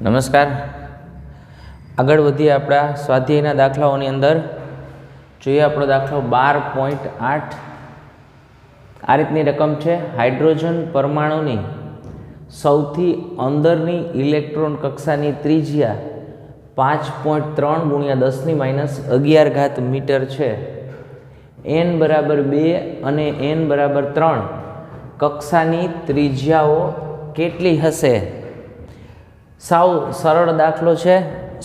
નમસ્કાર. આગળ વધીએ આપણા સ્વાધ્યાયના દાખલાઓની અંદર. જોઈએ આપણો દાખલો 12.8. આ રીતની રકમ છે. હાઇડ્રોજન પરમાણુની સૌથી અંદરની ઇલેક્ટ્રોન કક્ષાની ત્રિજ્યા 5.3 × 10⁻11 મીટર છે. n બરાબર 2 અને n બરાબર 3 કક્ષાની ત્રિજ્યાઓ કેટલી હશે? સાવ સરળ દાખલો છે.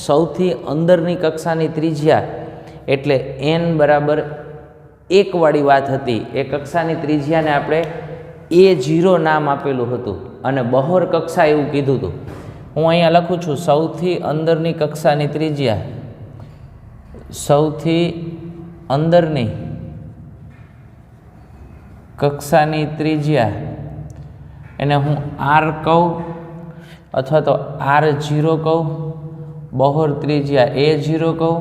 સૌથી અંદરની કક્ષાની ત્રિજ્યા એટલે n બરાબર 1 વાળી વાત હતી. એ કક્ષાની ત્રિજ્યાને આપણે A0 નામ આપેલું હતું અને બહોર કક્ષા એવું કીધું હતું. હું અહીંયા લખું છું સૌથી અંદરની કક્ષાની ત્રિજ્યા, સૌથી અંદરની કક્ષાની ત્રિજ્યા એને હું R કહું અથવા તો R0 કહું, બહોર ત્રિજ્યા A0 કહું,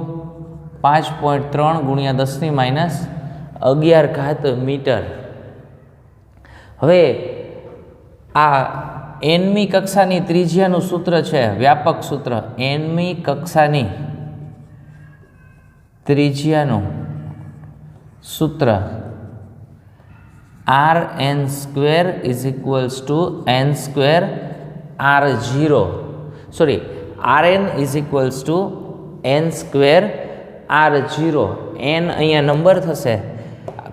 5.3 × 10⁻11 મીટર. હવે આ nમી કક્ષાની ત્રિજ્યાનું સૂત્ર છે, વ્યાપક સૂત્ર. nમી કક્ષાની ત્રિજ્યાનું સૂત્ર Rn² = n² R0. Sorry, Rn = n² R0. n અહીંયા નંબર થશે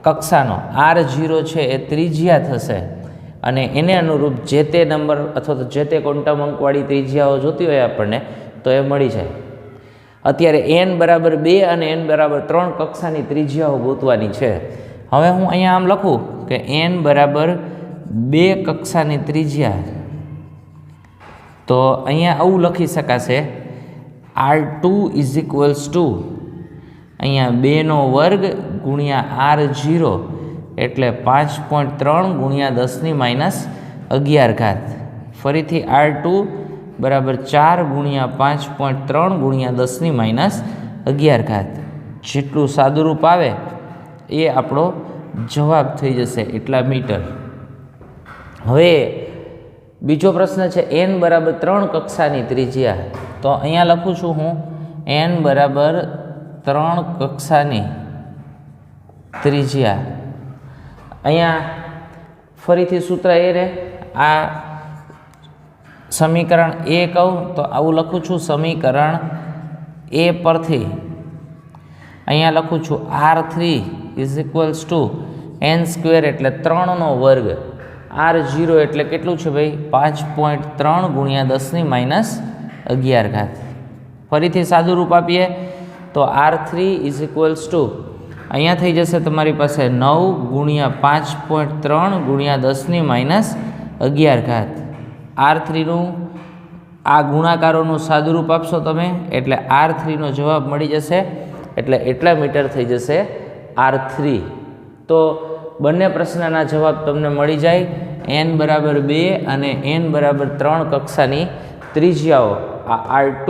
કક્ષાનો, R0 છે એ ત્રિજ્યા થશે અને એને અનુરૂપ જે તે નંબર અથવા તો જે તે ક્વોન્ટમ અંકવાળી ત્રિજ્યાઓ જોતી હોય આપણને તો એ મળી જાય. અત્યારે n બરાબર 2 અને n બરાબર 3 કક્ષાની ત્રિજ્યાઓ ગોતવાની છે. હવે હું અહીંયા આમ લખું કે n બરાબર 2 કક્ષાની ત્રિજ્યા, તો અહીંયા આવું લખી શકાશે R2 = અહીંયા 2² × R0 એટલે 5.3 × 10⁻11. ફરીથી R2 બરાબર 4 × 5.3 × 10⁻11. જેટલું સાદુરૂપ આવે એ આપણો જવાબ થઈ જશે, એટલા મીટર. હવે બીજો પ્રશ્ન છે n બરાબર 3 કક્ષાની ત્રિજ્યા. તો અહીંયા લખું છું હું n બરાબર 3 કક્ષાની ત્રિજ્યા. અહીંયા ફરીથી સૂત્ર એ રહે. આ સમીકરણ એ કહું તો આવું લખું છું સમીકરણ એ પરથી. અહીંયા લખું છું R3 = n² એટલે 3² R0 એટલે કેટલું છે ભાઈ? 5.3 × 10⁻11. ફરીથી સાદું રૂપ આપીએ તો R3 = અહીંયા થઈ જશે તમારી પાસે 9 × 5.3 × 10⁻11. R3નું આ ગુણાકારોનું સાદુરૂપ આપશો તમે એટલે R3નો જવાબ મળી જશે, એટલે એટલા મીટર થઈ જશે R3. તો બંને પ્રશ્નના જવાબ તમને મળી જાય. n બરાબર 2 અને n બરાબર 3 કક્ષાની ત્રિજ્યાઓ આ R2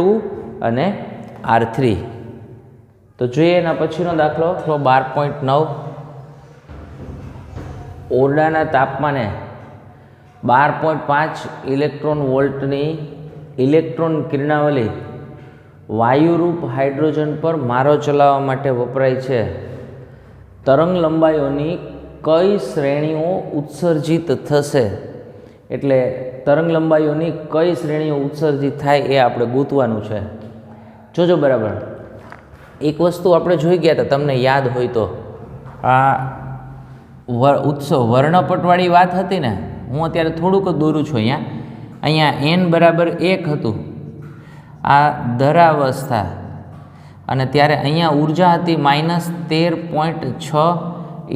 અને R3. તો જોઈએ એના પછીનો દાખલો 12.9. ઓરડાના તાપમાને 12.5 ઇલેક્ટ્રોન વોલ્ટની ઇલેક્ટ્રોન કિરણાવલી વાયુરૂપ હાઇડ્રોજન પર મારો ચલાવવા માટે વપરાય છે. તરંગ લંબાઈઓની કઈ શ્રેણીઓ ઉત્સર્જિત થશે? એટલે તરંગ લંબાઈઓની કઈ શ્રેણીઓ ઉત્સર્જિત થાય એ આપણે ગોતવાનું છે. જોજો બરાબર. એક વસ્તુ આપણે જોઈ ગયા હતા, તમને યાદ હોય તો, આ વર્ણપટવાળી વાત હતી ને. હું અત્યારે થોડુંક દોરું છું. અહીંયા n બરાબર 1 હતું, આ ધરાવસ્થા, અને ત્યારે અહીંયા ઉર્જા હતી -13.6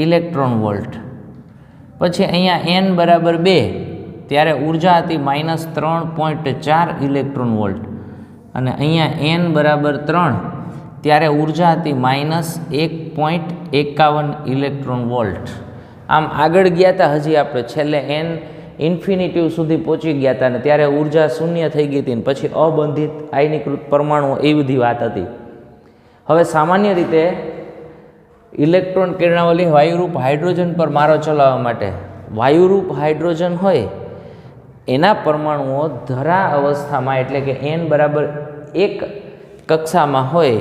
ઇલેક્ટ્રોન વોલ્ટ. પછી અહીંયા n બરાબર 2 ત્યારે ઉર્જા હતી -3.4 ઇલેક્ટ્રોન વોલ્ટ, અને અહીંયા n બરાબર 3 ત્યારે ઉર્જા હતી -1.51 ઇલેક્ટ્રોન વોલ્ટ. આમ આગળ ગયા હતા, હજી આપણે છેલ્લે n ઇન્ફિનિટિવ સુધી પહોંચી ગયા હતા, અને ત્યારે ઉર્જા શૂન્ય થઈ ગઈ હતી, પછી અબંધિત આયનીકૃત પરમાણુ એ બધી વાત હતી. હવે સામાન્ય રીતે ઇલેક્ટ્રોન કિરણાવલી વાયુરૂપ હાઇડ્રોજન પર મારો ચલાવવા માટે વાયુરૂપ હાઇડ્રોજન હોય એના પરમાણુઓ ધરા અવસ્થામાં એટલે કે n બરાબર 1 કક્ષામાં હોય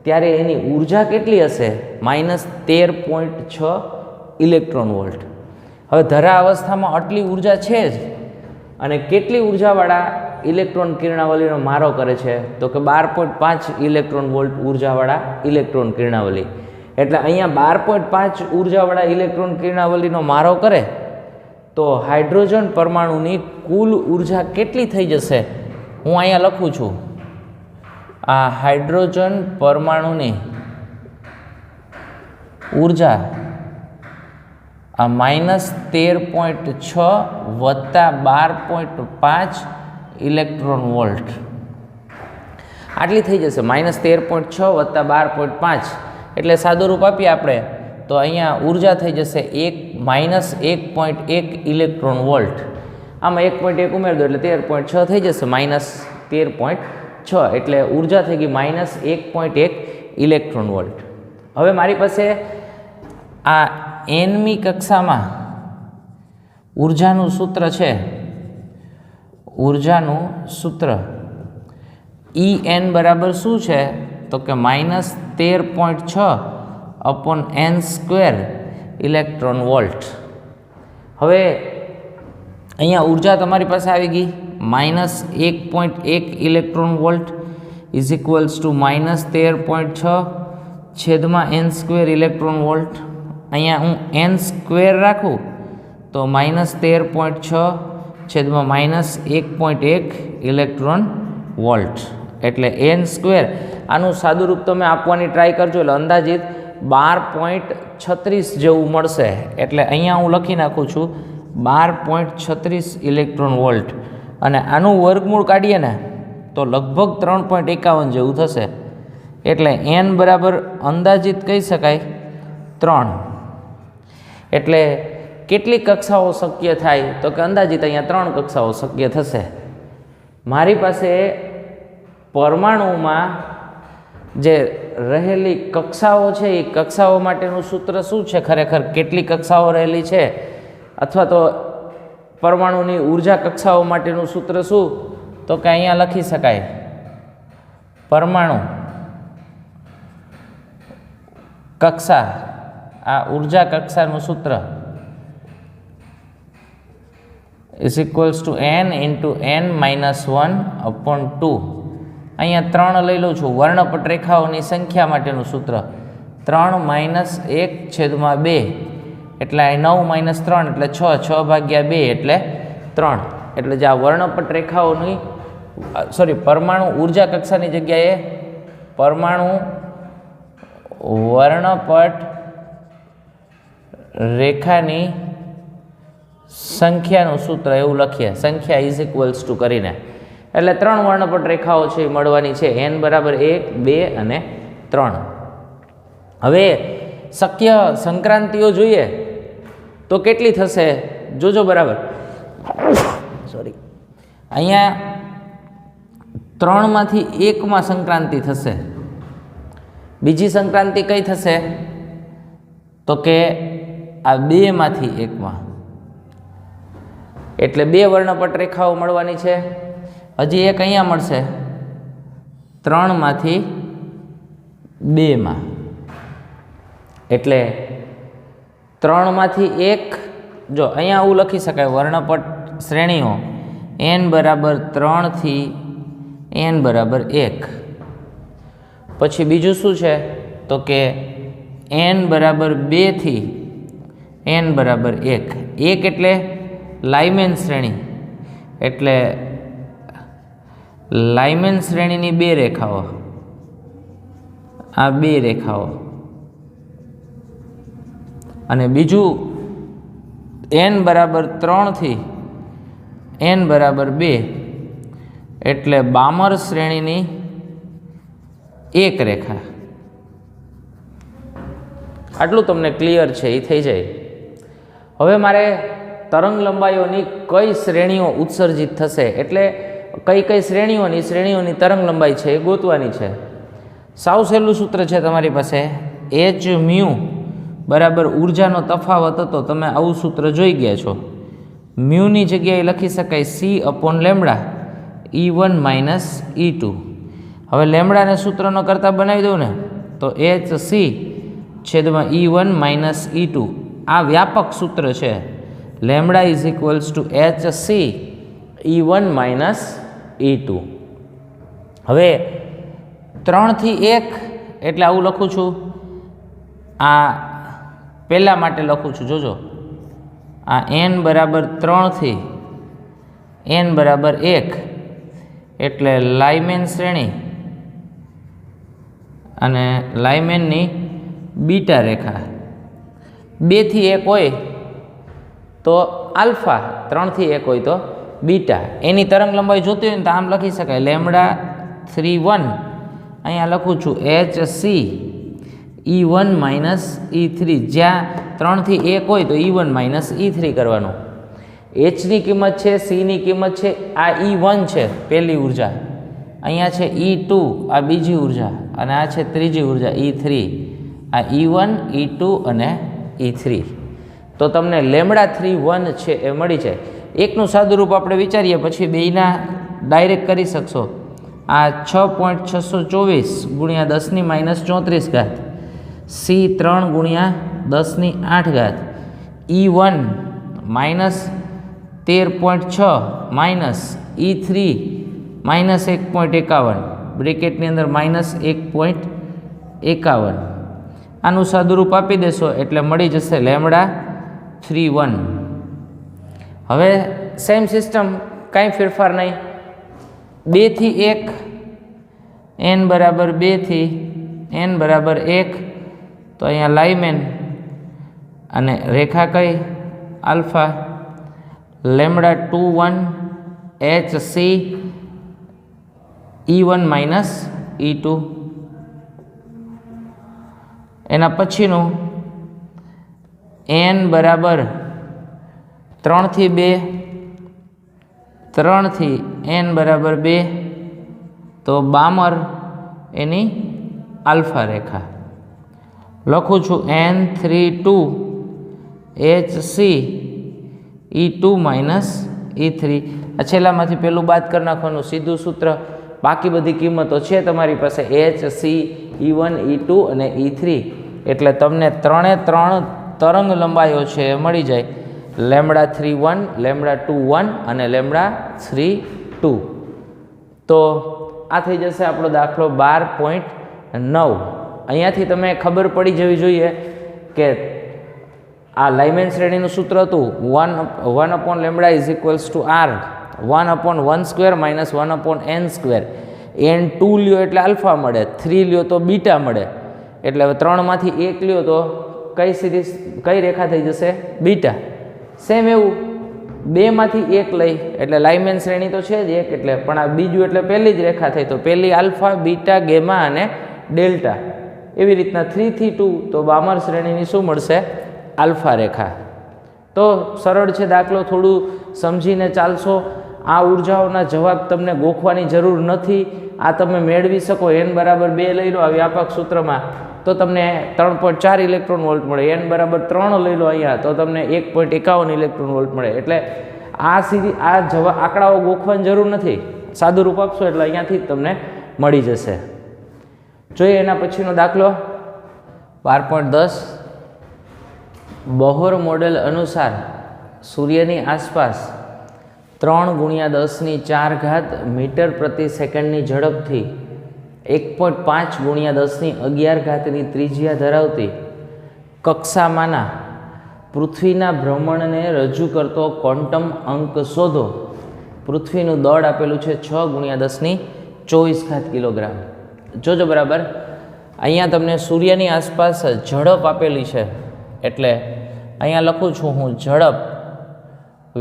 ત્યારે એની ઉર્જા કેટલી હશે? -13.6 ઇલેક્ટ્રોન વોલ્ટ. હવે ધરા અવસ્થામાં આટલી ઉર્જા છે જ, અને કેટલી ઉર્જાવાળા ઇલેક્ટ્રોન કિરણાવલીનો મારો કરે છે? તો કે 12.5 ઇલેક્ટ્રોન વોલ્ટ ઉર્જાવાળા ઇલેક્ટ્રોન કિરણાવલી. એટલે અહીંયા 12.5 ઉર્જાવાળા ઇલેક્ટ્રોન કિરણાવલીનો મારો કરે તો હાઇડ્રોજન પરમાણુની કુલ ઉર્જા કેટલી થઈ જશે? હું અહીંયા લખું છું, આ હાઇડ્રોજન પરમાણુની ઉર્જા આ -13.6 વત્તા 12.5 ઇલેક્ટ્રોન વોલ્ટ આટલી થઈ જશે. -13.6 વત્તા 12.5 એટલે સાદું રૂપ આપીએ આપણે તો અહીંયા ઉર્જા થઈ જશે -1.1 ઇલેક્ટ્રોન વોલ્ટ. આમાં 1.1 ઉમેર દો એટલે 13.6 થઈ જશે, -13.6 એટલે ઉર્જા થઈ ગઈ -1.1 ઇલેક્ટ્રોન વોલ્ટ. હવે મારી પાસે આ nમી કક્ષામાં ઉર્જાનું સૂત્ર છે. ઉર્જાનું સૂત્ર En બરાબર શું છે? તો કે -13.6 અપોન n² ઇલેક્ટ્રોન વોલ્ટ. હવે અહીંયા ઉર્જા તમારી પાસે આવી ગઈ -1.1 electron volt is equals to -13.6 છેદમાં n² ઇલેક્ટ્રોન વોલ્ટ. અહીંયા હું n² રાખું તો -13.6 છેદમાં -1.1 ઇલેક્ટ્રોન વોલ્ટ એટલે n². આનું સાદું રૂપ તમે આપવાની ટ્રાય કરજો એટલે અંદાજિત 12.36 જેવું મળશે. એટલે અહીંયા હું લખી નાખું છું 12.36 ઇલેક્ટ્રોન વોલ્ટ, અને આનું વર્ગમૂળ કાઢીએ ને તો લગભગ 3.51 જેવું થશે. એટલે n બરાબર અંદાજિત કહી શકાય 3. એટલે કેટલી કક્ષાઓ શક્ય થાય? તો કે અંદાજિત અહીંયા 3 કક્ષાઓ શક્ય થશે. મારી પાસે પરમાણુમાં જે રહેલી કક્ષાઓ છે એ કક્ષાઓ માટેનું સૂત્ર શું છે? ખરેખર કેટલી કક્ષાઓ રહેલી છે, અથવા તો પરમાણુની ઉર્જા કક્ષાઓ માટેનું સૂત્ર શું? તો કે અહીંયા લખી શકાય પરમાણુ કક્ષા, આ ઉર્જા કક્ષાનું સૂત્ર is equals to n into n-1/2. અહીંયા 3 લઈ લઉં છું. વર્ણપટ રેખાઓની સંખ્યા માટેનું સૂત્ર 3-1/2 એટલે 9 - 3 એટલે 6/2 એટલે 3. એટલે જે આ વર્ણપટ રેખાઓની પરમાણુ ઉર્જા કક્ષાની જગ્યાએ પરમાણુ વર્ણપટ રેખાની સંખ્યાનું સૂત્ર એવું લખીએ, સંખ્યા ઇઝ ઇક્વલ્સ ટુ કરીને. એટલે 3 વર્ણપટ રેખાઓ છે એ મળવાની છે, n બરાબર 1, 2 અને 3. હવે શક્ય સંક્રાંતિઓ જોઈએ તો કેટલી થશે? જોજો બરાબર. સોરી, અહીંયા 3માંથી 1માં સંક્રાંતિ થશે. બીજી સંક્રાંતિ કઈ થશે? તો કે આ 2માંથી 1માં. એટલે 2 વર્ણપટ રેખાઓ મળવાની છે. હજી એક અહીંયા મળશે 3માંથી 2માં. એટલે 3માંથી 1, જો અહીંયા આવું લખી શકાય વર્ણપટ શ્રેણીઓ n બરાબર 3 થી n બરાબર 1. પછી બીજું શું છે? તો કે n બરાબર 2 થી n બરાબર 1. 1 એટલે લાઇમેન શ્રેણી, એટલે લાઇમેન શ્રેણીની 2 રેખાઓ, આ 2 રેખાઓ. અને બીજું n બરાબર 3 થી n બરાબર 2 એટલે બામર શ્રેણીની 1 રેખા. આટલું તમને ક્લિયર છે, એ થઈ જાય. હવે મારે તરંગ લંબાઈઓની કઈ શ્રેણીઓ ઉત્સર્જિત થશે, એટલે કઈ શ્રેણીઓની તરંગ લંબાઈ છે એ ગોતવાની છે. સાવ સહેલું સૂત્ર છે તમારી પાસે, h μ બરાબર ઉર્જાનો તફાવત હતો. તમે આવું સૂત્ર જોઈ ગયા છો. મ્યુની જગ્યાએ લખી શકાય C upon lambda E1 minus E2. હવે લેમડાને સૂત્રનો કરતાં બનાવી દઉં ને તો HC છેદમાં E1 માઇનસ E2 આ વ્યાપક સૂત્ર છે. Lambda is equals to HC E1 minus E2. હવે 3 થી 1 એટલે આવું લખું છું. આ પહેલાં માટે લખું છું, જોજો આ n બરાબર 3 થી n બરાબર 1 એટલે લાઇમેન શ્રેણી અને લાઇમેનની બીટા રેખા. 2 થી 1 હોય તો આલ્ફા, 3 થી 1 હોય તો બીટા. એની તરંગ લંબાઈ જોતી હોય ને તો આમ લખી શકાય લેમડા 3 1 અહીંયા લખું છું HC E1 માઇનસ E3. જ્યાં 3 થી 1 હોય તો E1 માઇનસ E3 કરવાનું. Hની કિંમત છે, Cની કિંમત છે, આ E1 છે પહેલી ઉર્જા, અહીંયા છે E2 આ બીજી ઉર્જા, અને આ છે ત્રીજી ઉર્જા E3. આ E1 E2 અને E3. તો તમને લેમડા 3 1 છે એ મળી જાય. એકનું સાદુરૂપ આપણે વિચારીએ પછી બેયના ડાયરેક્ટ કરી શકશો. આ 6.624 ગુણ્યા 10 ની -34 C3 ગુણ્યા 10 ની 8 E1 minus 13.6 minus E3 minus 1.51 બ્રેકેટની અંદર -1.51. આનું સાદુરૂપ આપી દેશો એટલે મળી જશે લેમડા 3 1. હવે સેમ સિસ્ટમ, કાંઈ ફેરફાર નહીં. 2 થી 1 n બરાબર 2 થી n બરાબર 1 તો અહીંયા લાઇમેન અને રેખા કઈ alpha. Lambda 2 1 HC E1 minus E2. એના પછીનું n બરાબર 3 થી 2 3 થી n બરાબર 2 તો બામર એની આલ્ફા રેખા. લખું છું N3 2 HC E2 minus E3. આ છેલ્લામાંથી પહેલું બાદ કરી નાખવાનું, સીધું સૂત્ર. બાકી બધી કિંમતો છે તમારી પાસે HC E1 E2 અને E3. એટલે તમને 3 તરંગ લંબાઈઓ છે એ મળી જાય. લેમડા 3 1 લેમડા 2 1 અને લેમડા 3 2. તો આ થઈ જશે આપણો દાખલો 12.9. અહીંયાથી તમે ખબર પડી જવી જોઈએ કે આ લાઇમેન શ્રેણીનું સૂત્ર હતું 1 upon lambda is equals to R 1 upon 1 square minus 1 upon n square. n2 લ્યો એટલે આલ્ફા મળે, 3 લ્યો તો બીટા મળે. એટલે હવે 3 માંથી 1 લ્યો તો કઈ રેખા થઈ જશે? બીટા. સેમ એવું 2 માંથી 1 લઈ એટલે લાઇમેન શ્રેણી તો છે જ એક, એટલે પણ આ બીજું એટલે પહેલી જ રેખા થઈ તો પહેલી આલ્ફા, બીટા, ગેમા અને ડેલ્ટા. એવી રીતના 3 થી 2 તો બામર શ્રેણીની શું મળશે? આલ્ફા રેખા. તો સરળ છે દાખલો, થોડું સમજીને ચાલશો. આ ઉર્જાઓના જવાબ તમને ગોખવાની જરૂર નથી, આ તમે મેળવી શકો. n બરાબર 2 લઈ લો આ વ્યાપક સૂત્રમાં તો તમને 3.4 ઇલેક્ટ્રોન વોલ્ટ મળે. n બરાબર 3 લઈ લો અહીંયા તો તમને 1.51 ઇલેક્ટ્રોન વોલ્ટ મળે. એટલે આ સીધી આ જવાબ આંકડાઓ ગોખવાની જરૂર નથી, સાદું રૂપ આપશો એટલે અહીંયાથી જ તમને મળી જશે. જોઈએ એના પછીનો દાખલો 12.10. બોહર મોડેલ અનુસાર સૂર્યની આસપાસ 3 ગુણ્યા 10 ની 4 મીટર પ્રતિ સેકન્ડની ઝડપથી 1.5 ગુણ્યા 10 ની 11 ની ત્રિજ્યા ધરાવતી કક્ષામાંના પૃથ્વીના ભ્રમણને રજૂ કરતો ક્વોન્ટમ અંક શોધો. પૃથ્વીનું દળ આપેલું છે 6 ગુણ્યા 10 ની 24 કિલોગ્રામ. જોજો બરાબર, અહીંયા તમને સૂર્યની આસપાસ ઝડપ આપેલી છે એટલે અહીંયા લખું છું હું ઝડપ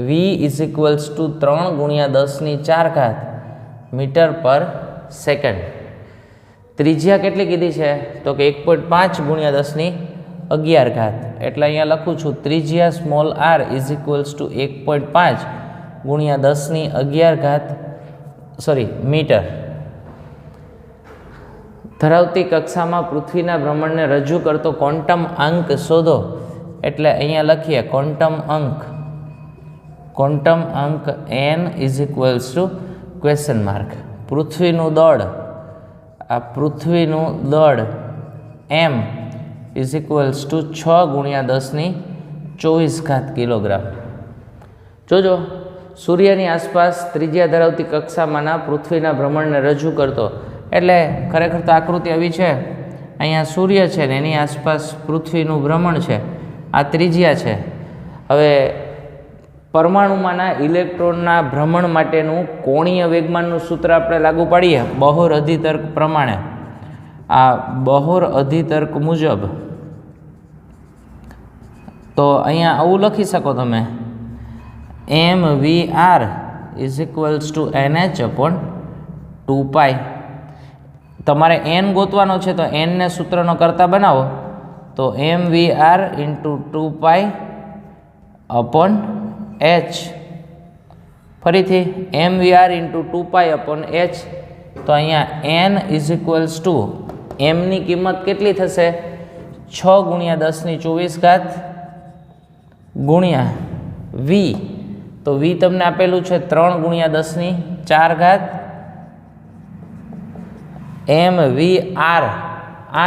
v ઇઝ ઇક્વલ્સ ટુ 3 ગુણ્યા 10 ની 4 મીટર પર સેકન્ડ. ત્રિજ્યા કેટલી કીધી છે તો કે 1.5 ગુણ્યા 10 ની 11 એટલે અહીંયા લખું છું ત્રિજ્યા small r is equals to 1.5 ગુણ્યા 10 ની 11 મીટર ધરાવતી કક્ષામાં પૃથ્વીના ભ્રમણને રજૂ કરતો ક્વોન્ટમ અંક શોધો. એટલે અહીંયા લખીએ ક્વોન્ટમ અંક. ક્વોન્ટમ અંક n is equals to question mark. પૃથ્વીનું દળ, આ પૃથ્વીનું દળ m is equals to 6 × 10⁴ kilogram. જોજો, સૂર્યની આસપાસ ત્રિજ્યા ધરાવતી કક્ષામાંના પૃથ્વીના ભ્રમણને રજૂ કરતો, એટલે ખરેખર તો આકૃતિ આવી છે. અહીંયા સૂર્ય છે ને એની આસપાસ પૃથ્વીનું ભ્રમણ છે, આ ત્રિજ્યા છે. હવે પરમાણુમાંના ઇલેક્ટ્રોનના ભ્રમણ માટેનું કોણીય વેગમાનનું સૂત્ર આપણે લાગુ પાડીએ બોહર અધિતર્ક પ્રમાણે. આ બોહર અધિતર્ક મુજબ તો અહીંયા આવું લખી શકો તમે, mvr is equals to nh/2π. તમારે n ગોતવાનો છે તો n ને સૂત્રનો કરતા બનાવો તો mvr × 2π/h. ફરીથી mvr × 2π/h. તો અહીંયા n ઇઝ ઇક્વલ્સ ટુ mની કિંમત કેટલી થશે? 6 × 10⁴ ગુણ્યા v. તો v તમને આપેલું છે 3 × 10⁴. mvr,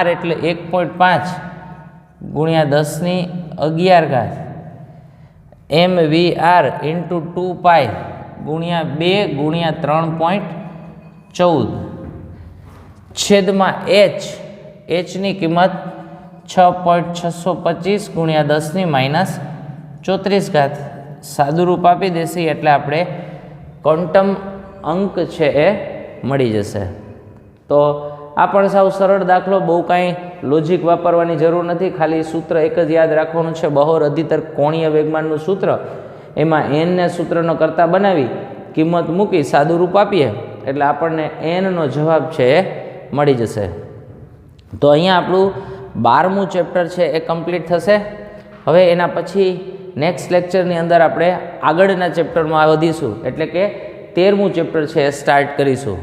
r એટલે 1.5 × 10⁻11. mvr × 2π ગુણ્યા 2 × 3.14 છેદમાં h. hની કિંમત 6.625 × 10⁻34. સાદું રૂપ આપી દેશે એટલે આપણે ક્વોન્ટમ અંક છે એ મળી જશે. તો આ પણ સાવ સરળ દાખલો, બહુ કાંઈ લોજિક વાપરવાની જરૂર નથી. ખાલી સૂત્ર એક જ યાદ રાખવાનું છે, બોહર અધિતર્ક કોણીય વેગમાનનું સૂત્ર. એમાં n ને સૂત્રનો કરતા બનાવી કિંમત મૂકી સાદું રૂપ આપીએ એટલે આપણને nનો જવાબ છે એ મળી જશે. તો અહીંયા આપણું 12મું ચેપ્ટર છે એ કમ્પ્લીટ થશે. હવે એના પછી નેક્સ્ટ લેક્ચરની અંદર આપણે આગળના ચેપ્ટરમાં વધીશું, એટલે કે 13મું ચેપ્ટર છે એ સ્ટાર્ટ કરીશું.